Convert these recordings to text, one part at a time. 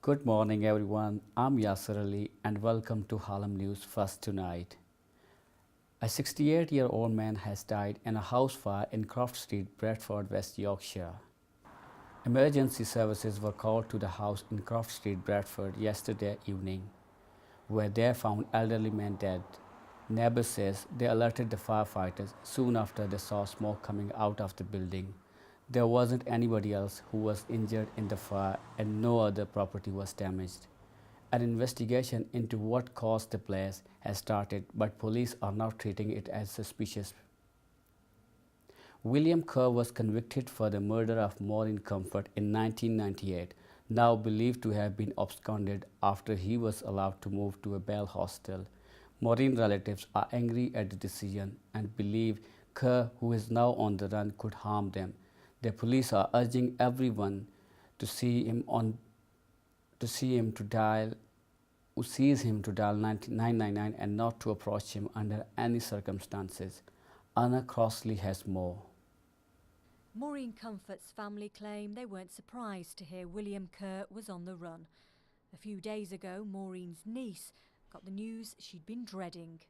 Good morning, everyone. I'm Yasir and welcome to Harlem News First Tonight. A 68-year-old man has died in a house fire in Croft Street, Bradford, West Yorkshire. Emergency services were called to the house in Croft Street, Bradford, yesterday evening, where they found elderly man dead. Neighbors says they alerted the firefighters soon after they saw smoke coming out of the building. There wasn't anybody else who was injured in the fire and no other property was damaged. An investigation into what caused the blaze has started, but police are now treating it as suspicious. William Kerr was convicted for the murder of Maureen Comfort in 1998, now believed to have been absconded after he was allowed to move to a bail hostel. Maureen relatives are angry at the decision and believe Kerr, who is now on the run, could harm them. The police are urging everyone who sees him to dial 999 and not to approach him under any circumstances. Anna Crossley has more. Maureen Comfort's family claim they weren't surprised to hear William Kerr was on the run. A few days ago, Maureen's niece got the news she'd been dreading.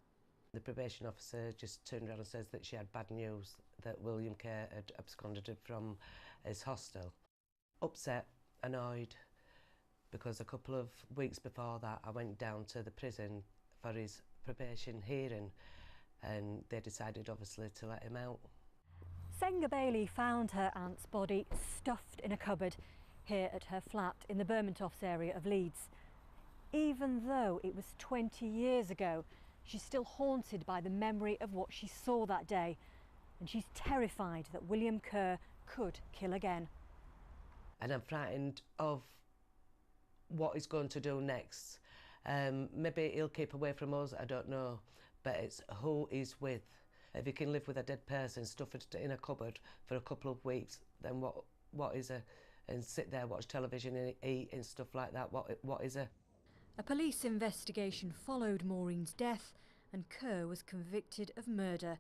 The probation officer just turned around and says that she had bad news, that William Kerr had absconded from his hostel. Upset, annoyed, because a couple of weeks before that I went down to the prison for his probation hearing and they decided obviously to let him out. Senga Bailey found her aunt's body stuffed in a cupboard here at her flat in the Bermontoffs area of Leeds. Even though it was 20 years ago, she's still haunted by the memory of what she saw that day, and she's terrified that William Kerr could kill again. And I'm frightened of what he's going to do next. Maybe he'll keep away from us, I don't know, but it's who he's with. If you can live with a dead person stuffed in a cupboard for a couple of weeks, then what is a, and sit there, watch television and eat and stuff like that, what is a? A police investigation followed Maureen's death and Kerr was convicted of murder.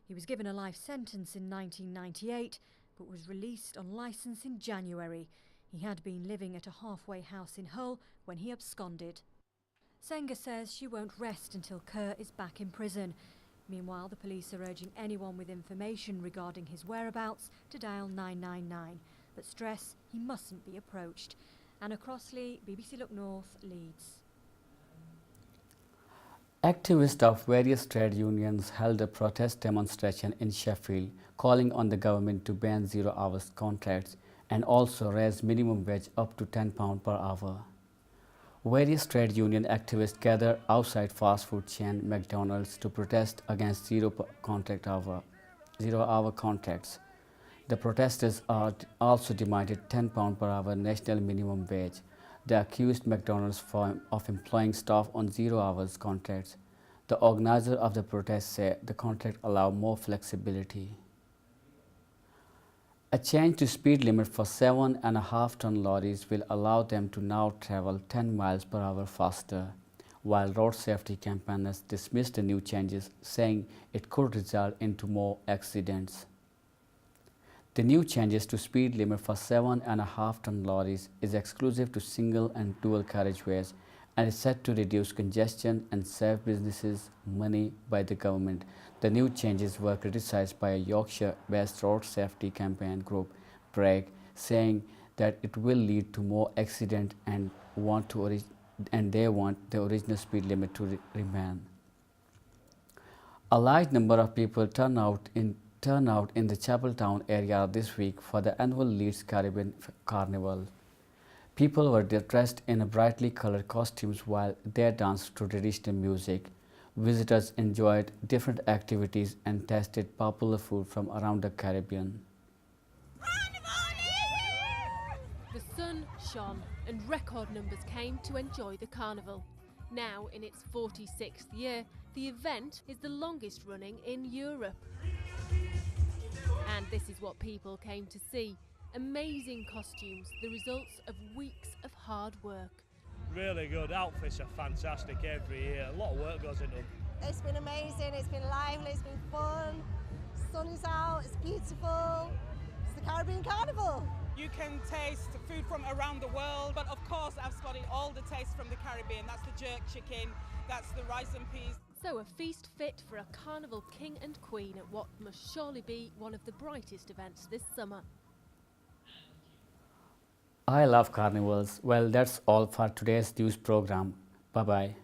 He was given a life sentence in 1998 but was released on licence in January. He had been living at a halfway house in Hull when he absconded. Senga says she won't rest until Kerr is back in prison. Meanwhile, the police are urging anyone with information regarding his whereabouts to dial 999, but stress he mustn't be approached. Anna Crossley, BBC Look North, Leeds. Activists of various trade unions held a protest demonstration in Sheffield, calling on the government to ban zero-hours contracts and also raise minimum wage up to £10 per hour. Various trade union activists gathered outside fast food chain McDonald's to protest against zero-hour contracts. The protesters also demanded £10 per hour national minimum wage. They accused McDonald's of employing staff on zero-hours contracts. The organizer of the protest said the contract allowed more flexibility. A change to speed limit for 7.5-ton lorries will allow them to now travel 10 miles per hour faster, while road safety campaigners dismissed the new changes, saying it could result into more accidents. The new changes to speed limit for 7.5-ton lorries is exclusive to single and dual carriageways and is set to reduce congestion and save businesses money by the government. The new changes were criticized by a Yorkshire-based road safety campaign group, BRAG, saying that it will lead to more accidents and they want the original speed limit to remain. A large number of people turn out in the Chapeltown area this week for the annual Leeds Caribbean Carnival. People were dressed in brightly colored costumes while they danced to traditional music. Visitors enjoyed different activities and tasted popular food from around the Caribbean. The sun shone and record numbers came to enjoy the carnival. Now in its 46th year, the event is the longest running in Europe. And this is what people came to see. Amazing costumes, the results of weeks of hard work. Really good, outfits are fantastic every year, a lot of work goes into them. It's been amazing, it's been lively, it's been fun, sun is out, it's beautiful, it's the Caribbean Carnival. You can taste food from around the world, but of course I've spotted all the tastes from the Caribbean. That's the jerk chicken, that's the rice and peas. So a feast fit for a carnival king and queen at what must surely be one of the brightest events this summer. I love carnivals. Well, that's all for today's news program. Bye-bye.